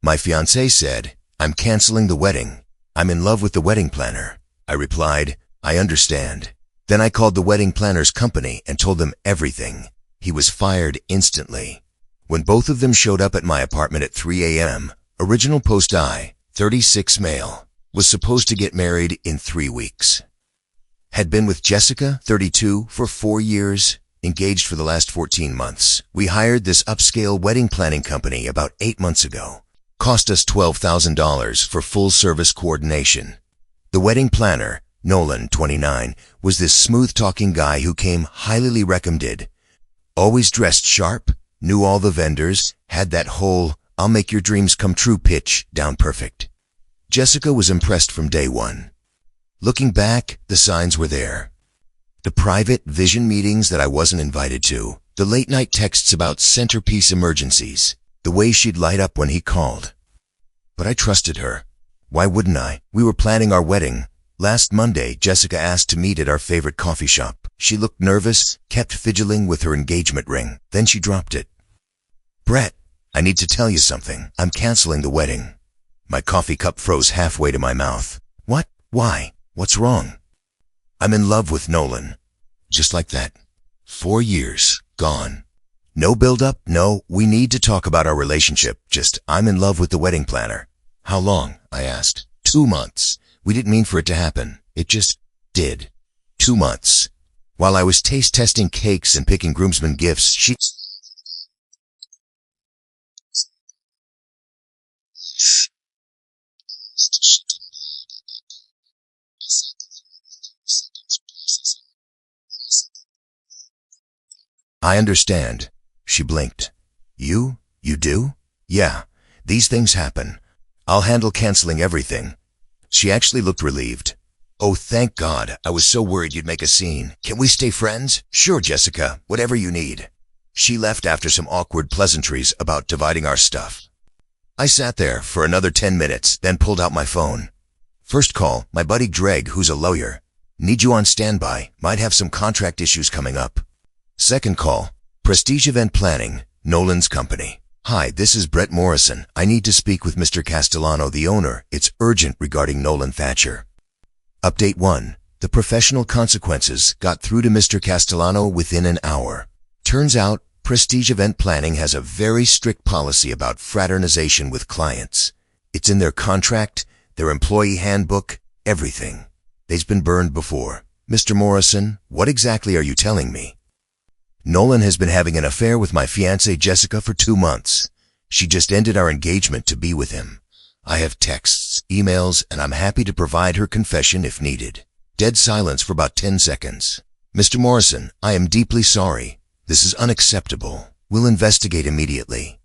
My fiancée said, "I'm canceling the wedding. I'm in love with the wedding planner." I replied, "I understand." Then I called the wedding planner's company and told them everything. He was fired instantly. When both of them showed up at my apartment at 3 a.m., original post I, 36 male, was supposed to get married in 3 weeks. Had been with Jessica, 32, for 4 years, engaged for the last 14 months. We hired this upscale wedding planning company about 8 months ago. Cost us $12,000 for full service coordination. The wedding planner, Nolan, 29, was this smooth-talking guy who came highly recommended. Always dressed sharp, knew all the vendors, had that whole "I'll make your dreams come true" pitch down perfect. Jessica was impressed from day one. Looking back, the signs were there. The private vision meetings that I wasn't invited to, the late-night texts about centerpiece emergencies, the way she'd light up when he called. But I trusted her. Why wouldn't I? We were planning our wedding. Last Monday, Jessica asked to meet at our favorite coffee shop. She looked nervous, kept fidgeting with her engagement ring. Then she dropped it. "Brett, I need to tell you something. I'm canceling the wedding." My coffee cup froze halfway to my mouth. "What? Why? What's wrong?" "I'm in love with Nolan." Just like that. 4 years, gone. No build-up, no, we need to talk about our relationship. Just, I'm in love with the wedding planner. "How long?" I asked. 2 months. We didn't mean for it to happen. It just did. 2 months. While I was taste testing cakes and picking groomsmen gifts, she... "I understand." She blinked. You do?" "Yeah, these things happen. I'll handle canceling everything." She actually looked relieved. "Oh, thank God. I was so worried you'd make a scene. Can we stay friends?" "Sure, Jessica. Whatever you need." She left after some awkward pleasantries about dividing our stuff. I sat there for another 10 minutes, then pulled out my phone. First call, my buddy Greg, who's a lawyer. "Need you on standby. Might have some contract issues coming up." Second call, Prestige Event Planning, Nolan's company. "Hi, this is Brett Morrison. I need to speak with Mr. Castellano, the owner. It's urgent regarding Nolan Thatcher." Update 1. The professional consequences got through to Mr. Castellano within an hour. Turns out, Prestige Event Planning has a very strict policy about fraternization with clients. It's in their contract, their employee handbook, everything. They've been burned before. "Mr. Morrison, what exactly are you telling me?" "Nolan has been having an affair with my fiancée Jessica for 2 months. She just ended our engagement to be with him. I have texts, emails, and I'm happy to provide her confession if needed." Dead silence for about 10 seconds. "Mr. Morrison, I am deeply sorry. This is unacceptable. We'll investigate immediately."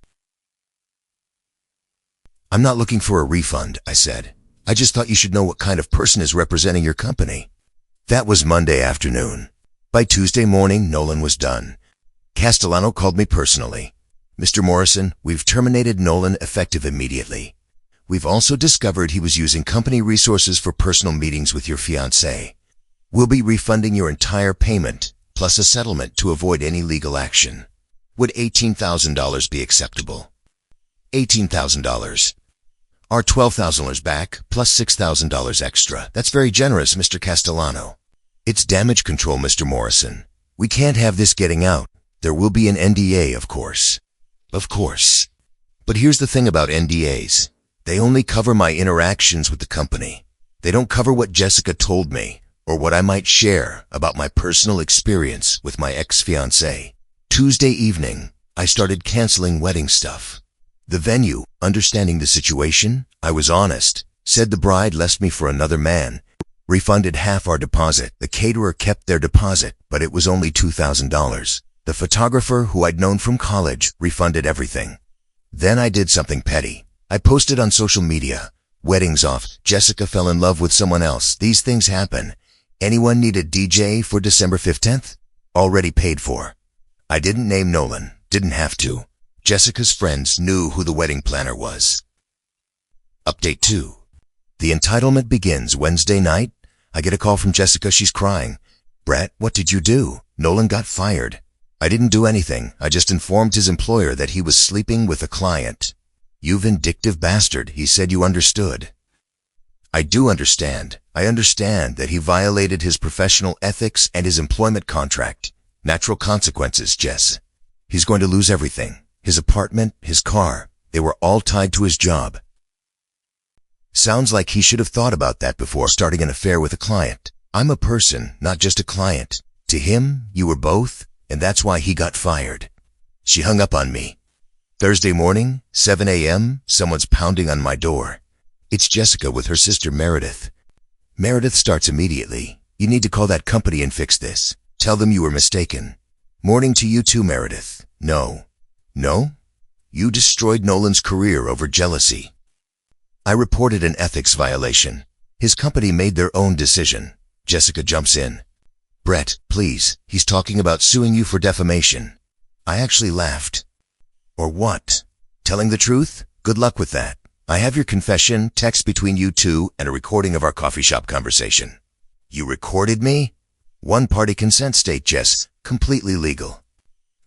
"I'm not looking for a refund," I said. "I just thought you should know what kind of person is representing your company." That was Monday afternoon. By Tuesday morning, Nolan was done. Castellano called me personally. "Mr. Morrison, we've terminated Nolan effective immediately. We've also discovered he was using company resources for personal meetings with your fiancée. We'll be refunding your entire payment, plus a settlement to avoid any legal action. Would $18,000 be acceptable?" $18,000. Our $12,000 back, plus $6,000 extra. That's very generous, Mr. Castellano. "It's damage control, Mr. Morrison. We can't have this getting out. There will be an NDA, of course." "Of course. But here's the thing about NDAs. They only cover my interactions with the company. They don't cover what Jessica told me, or what I might share about my personal experience with my ex-fiancée." Tuesday evening, I started canceling wedding stuff. The venue, understanding the situation, I was honest, said the bride left me for another man, refunded half our deposit. The caterer kept their deposit, but it was only $2,000. The photographer, who I'd known from college, refunded everything. Then I did something petty. I posted on social media, "Wedding's off. Jessica fell in love with someone else. These things happen. Anyone need a DJ for December 15th? Already paid for." I didn't name Nolan. Didn't have to. Jessica's friends knew who the wedding planner was. Update 2. The entitlement begins Wednesday night. I get a call from Jessica. She's crying. "Brett, what did you do? Nolan got fired." I didn't do anything. I just informed his employer that he was sleeping with a client. "You vindictive bastard, he said you understood." I do understand. I understand that he violated his professional ethics and his employment contract. Natural consequences, Jess. He's going to lose everything. His apartment, his car. They were all tied to his job. Sounds like he should have thought about that before starting an affair with a client. I'm a person, not just a client. To him, you were both, and that's why he got fired. She hung up on me. Thursday morning, 7 a.m., someone's pounding on my door. It's Jessica with her sister Meredith. Meredith starts immediately. "You need to call that company and fix this. Tell them you were mistaken." "Morning to you too, Meredith." "No." "No? You destroyed Nolan's career over jealousy." I reported an ethics violation. His company made their own decision. Jessica jumps in. "Brett, please, he's talking about suing you for defamation." I actually laughed. "Or what? Telling the truth? Good luck with that. I have your confession, text between you two, and a recording of our coffee shop conversation." "You recorded me?" "One-party consent state, Jess. Completely legal."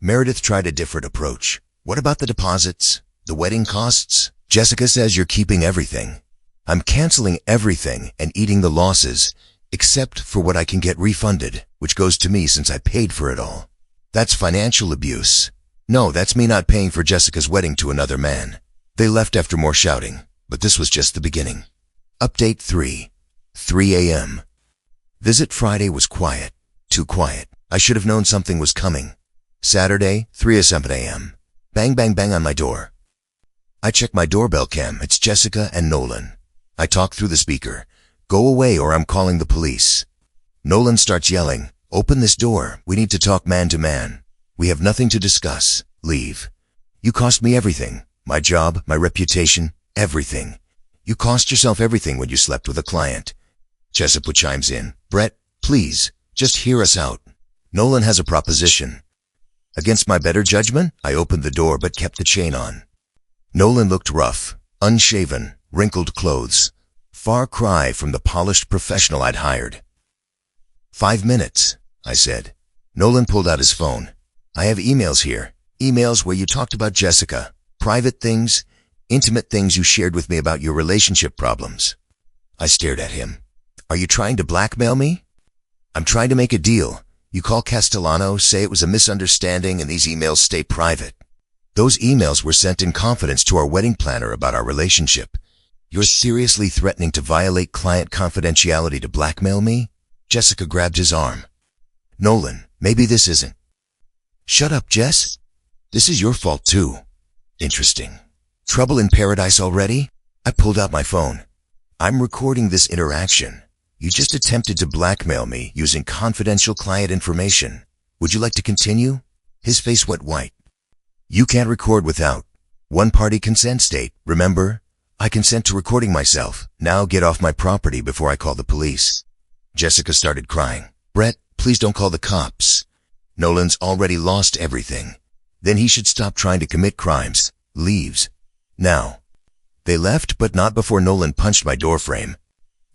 Meredith tried a different approach. "What about the deposits? The wedding costs?" "Jessica says you're keeping everything." "I'm canceling everything and eating the losses, except for what I can get refunded, which goes to me since I paid for it all." "That's financial abuse." "No, that's me not paying for Jessica's wedding to another man." They left after more shouting, but this was just the beginning. Update 3. 3 a.m. Visit Friday was quiet. Too quiet. I should have known something was coming. Saturday, 3:07 a.m. Bang, bang, bang on my door. I check my doorbell cam. It's Jessica and Nolan. I talk through the speaker. "Go away or I'm calling the police." Nolan starts yelling, "Open this door. We need to talk man to man. We have nothing to discuss. Leave. You cost me everything. My job, my reputation, everything. You cost yourself everything when you slept with a client." Jessica chimes in. "Brett, please, just hear us out." Nolan has a proposition. Against my better judgment, I opened the door but kept the chain on. Nolan looked rough, unshaven, wrinkled clothes. Far cry from the polished professional I'd hired. 5 minutes, I said. Nolan pulled out his phone. "I have emails here. Emails where you talked about Jessica. Private things, intimate things you shared with me about your relationship problems." I stared at him. "Are you trying to blackmail me?" "I'm trying to make a deal. You call Castellano, say it was a misunderstanding, and these emails stay private." "Those emails were sent in confidence to our wedding planner about our relationship. You're seriously threatening to violate client confidentiality to blackmail me?" Jessica grabbed his arm. "Nolan, maybe this isn't." "Shut up, Jess. This is your fault too." "Interesting. Trouble in paradise already?" I pulled out my phone. "I'm recording this interaction. You just attempted to blackmail me using confidential client information. Would you like to continue?" His face went white. "You can't record without. One-party consent state, remember? I consent to recording myself. Now get off my property before I call the police." Jessica started crying. "Brett, please don't call the cops. Nolan's already lost everything. Then he should stop trying to commit crimes." Leaves. Now. They left, but not before Nolan punched my doorframe.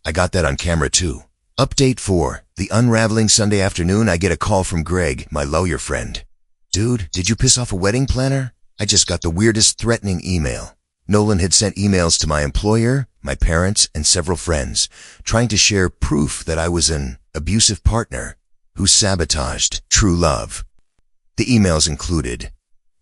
I got that on camera too. Update 4. The unraveling Sunday afternoon, I get a call from Greg, my lawyer friend. "Dude, did you piss off a wedding planner? I just got the weirdest threatening email." Nolan had sent emails to my employer, my parents, and several friends, trying to share proof that I was an abusive partner who sabotaged true love. The emails included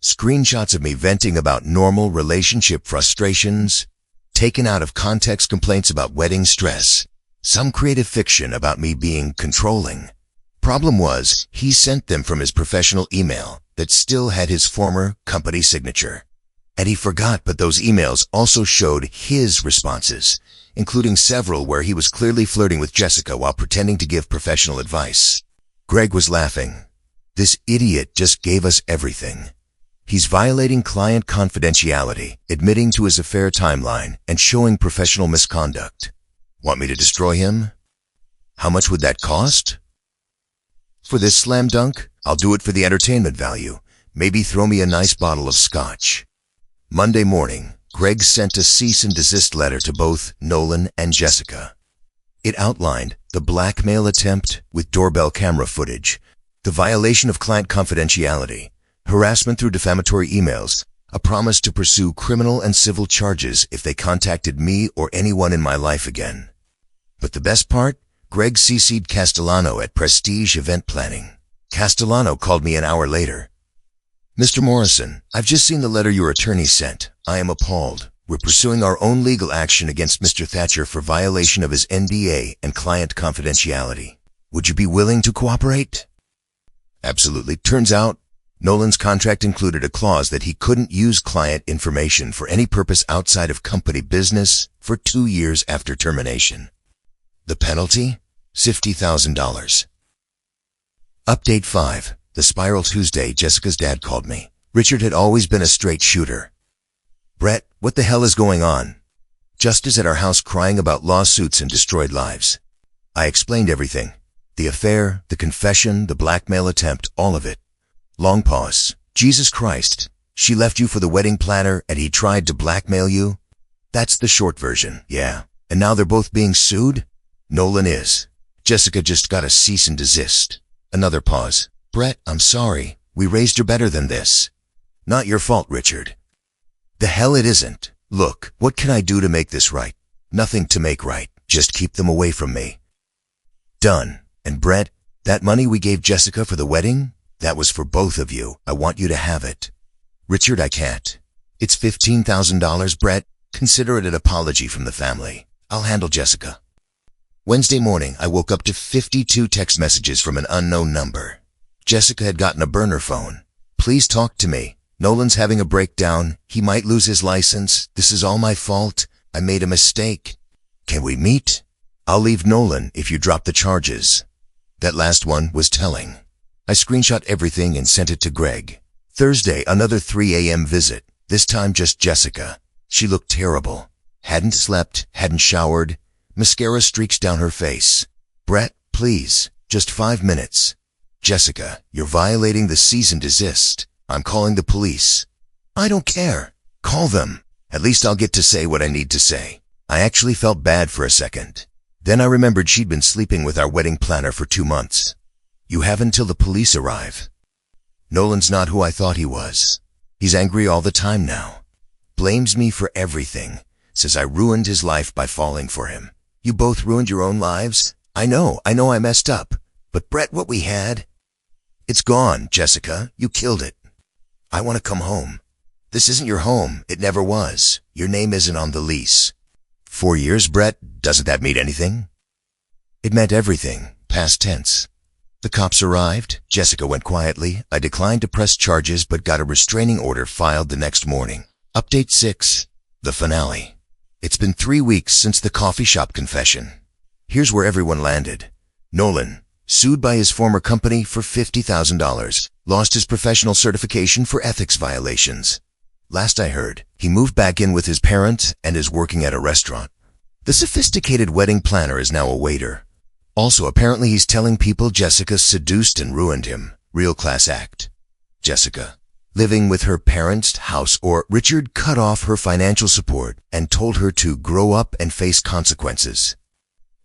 screenshots of me venting about normal relationship frustrations, taken out of context complaints about wedding stress, some creative fiction about me being controlling. Problem was, he sent them from his professional email that still had his former company signature. And he forgot, but those emails also showed his responses, including several where he was clearly flirting with Jessica while pretending to give professional advice. Greg was laughing. "This idiot just gave us everything. He's violating client confidentiality, admitting to his affair timeline, and showing professional misconduct. Want me to destroy him? How much would that cost? For this slam dunk, I'll do it for the entertainment value. Maybe throw me a nice bottle of scotch." Monday morning, Greg sent a cease and desist letter to both Nolan and Jessica. It outlined the blackmail attempt with doorbell camera footage, the violation of client confidentiality, harassment through defamatory emails, A promise to pursue criminal and civil charges if they contacted me or anyone in my life again. But the best part? Greg CC'd Castellano at Prestige Event Planning. Castellano called me an hour later. "Mr. Morrison, I've just seen the letter your attorney sent. I am appalled. We're pursuing our own legal action against Mr. Thatcher for violation of his NDA and client confidentiality. Would you be willing to cooperate?" Absolutely. Turns out, Nolan's contract included a clause that he couldn't use client information for any purpose outside of company business for 2 years after termination. The penalty? $50,000. Update 5. The Spiral Tuesday. Jessica's dad called me. Richard had always been a straight shooter. "Brett, what the hell is going on?" Just is at our house crying about lawsuits and destroyed lives. I explained everything. The affair, the confession, the blackmail attempt, all of it. Long pause. "Jesus Christ. She left you for the wedding planner and he tried to blackmail you?" That's the short version, yeah. And now they're both being sued? Nolan is. Jessica just got a cease and desist. Another pause. "Brett, I'm sorry. We raised her better than this." "Not your fault, Richard." "The hell it isn't. Look, what can I do to make this right?" "Nothing to make right. Just keep them away from me." Done. And Brett, that money we gave Jessica for the wedding? That was for both of you. I want you to have it. Richard, I can't. It's $15,000, Brett. Consider it an apology from the family. I'll handle Jessica. Wednesday morning, I woke up to 52 text messages from an unknown number. Jessica had gotten a burner phone. "Please talk to me. Nolan's having a breakdown. He might lose his license. This is all my fault. I made a mistake. Can we meet? I'll leave Nolan if you drop the charges." That last one was telling. I screenshot everything and sent it to Greg. Thursday, another 3 a.m. visit. This time just Jessica. She looked terrible. Hadn't slept, hadn't showered. Mascara streaks down her face. "Brett, please, just 5 minutes." "Jessica, you're violating the cease and desist. I'm calling the police." "I don't care. Call them. At least I'll get to say what I need to say." I actually felt bad for a second. Then I remembered she'd been sleeping with our wedding planner for 2 months. "You have until the police arrive." Nolan's not who I thought he was. He's angry all the time now. Blames me for everything. Says I ruined his life by falling for him. You both ruined your own lives? I know I messed up. But Brett, what we had? It's gone, Jessica. You killed it. I want to come home. This isn't your home. It never was. Your name isn't on the lease. 4 years, Brett? Doesn't that mean anything? It meant everything. Past tense. The cops arrived. Jessica went quietly. I declined to press charges but got a restraining order filed the next morning. Update 6. The finale. It's been 3 weeks since the coffee shop confession. Here's where everyone landed. Nolan, sued by his former company for $50,000, lost his professional certification for ethics violations. Last I heard, he moved back in with his parents and is working at a restaurant. The sophisticated wedding planner is now a waiter. Also, apparently he's telling people Jessica seduced and ruined him. Real class act. Jessica, living with her parents' house, or Richard cut off her financial support and told her to grow up and face consequences.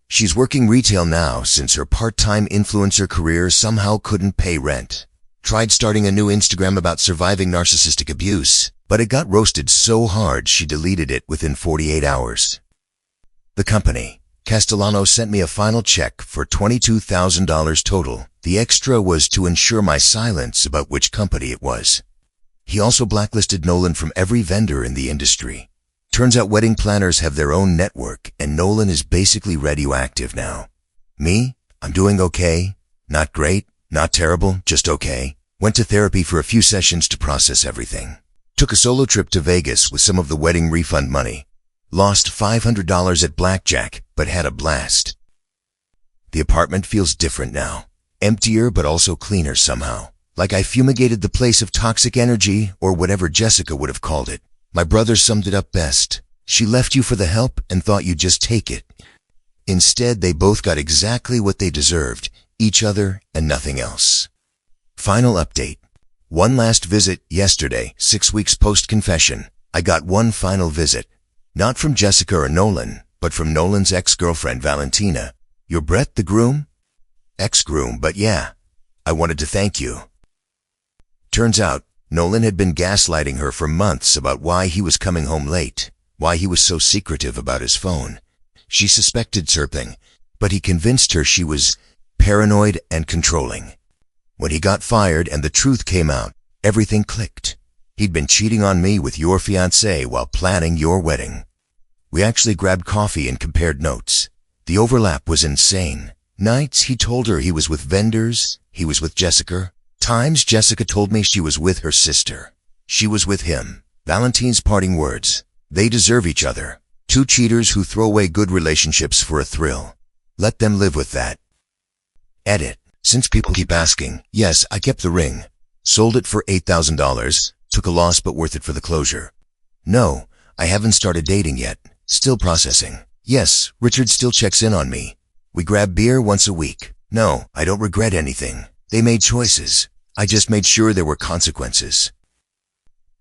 She's working retail now since her part-time influencer career somehow couldn't pay rent. Tried starting a new Instagram about surviving narcissistic abuse, but it got roasted so hard she deleted it within 48 hours. The company, Castellano, sent me a final check for $22,000 total. The extra was to ensure my silence about which company it was. He also blacklisted Nolan from every vendor in the industry. Turns out wedding planners have their own network, and Nolan is basically radioactive now. Me? I'm doing okay. Not great, not terrible, just okay. Went to therapy for a few sessions to process everything. Took a solo trip to Vegas with some of the wedding refund money. Lost $500 at blackjack, but had a blast. The apartment feels different now. Emptier, but also cleaner somehow. Like I fumigated the place of toxic energy, or whatever Jessica would have called it. My brother summed it up best. She left you for the help and thought you'd just take it. Instead, they both got exactly what they deserved, each other and nothing else. Final update. One last visit yesterday, 6 weeks post-confession. I got one final visit. Not from Jessica or Nolan, but from Nolan's ex-girlfriend, Valentina. You're Brett, the groom? Ex-groom, but yeah. I wanted to thank you. Turns out, Nolan had been gaslighting her for months about why he was coming home late, why he was so secretive about his phone. She suspected something, but he convinced her she was paranoid and controlling. When he got fired and the truth came out, everything clicked. He'd been cheating on me with your fiancée while planning your wedding. We actually grabbed coffee and compared notes. The overlap was insane. Nights he told her he was with vendors, he was with Jessica. Times Jessica told me she was with her sister. She was with him. Valentine's parting words. They deserve each other. Two cheaters who throw away good relationships for a thrill. Let them live with that. Edit. Since people keep asking, yes, I kept the ring. Sold it for $8,000. Took a loss but worth it for the closure. No, I haven't started dating yet. Still processing. Yes, Richard still checks in on me. We grab beer once a week. No, I don't regret anything. They made choices. I just made sure there were consequences.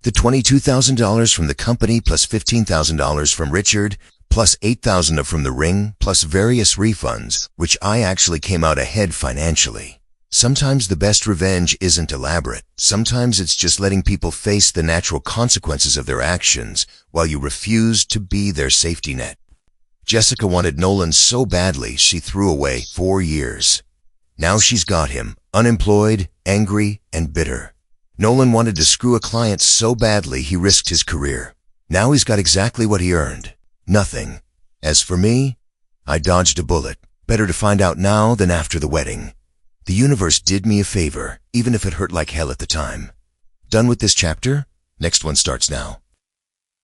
The $22,000 from the company plus $15,000 from Richard, plus $8,000 from the ring, plus various refunds, which I actually came out ahead financially. Sometimes the best revenge isn't elaborate. Sometimes it's just letting people face the natural consequences of their actions while you refuse to be their safety net. Jessica wanted Nolan so badly she threw away 4 years. Now she's got him, unemployed, angry, and bitter. Nolan wanted to screw a client so badly he risked his career. Now he's got exactly what he earned. Nothing. As for me, I dodged a bullet. Better to find out now than after the wedding. The universe did me a favor, even if it hurt like hell at the time. Done with this chapter? Next one starts now.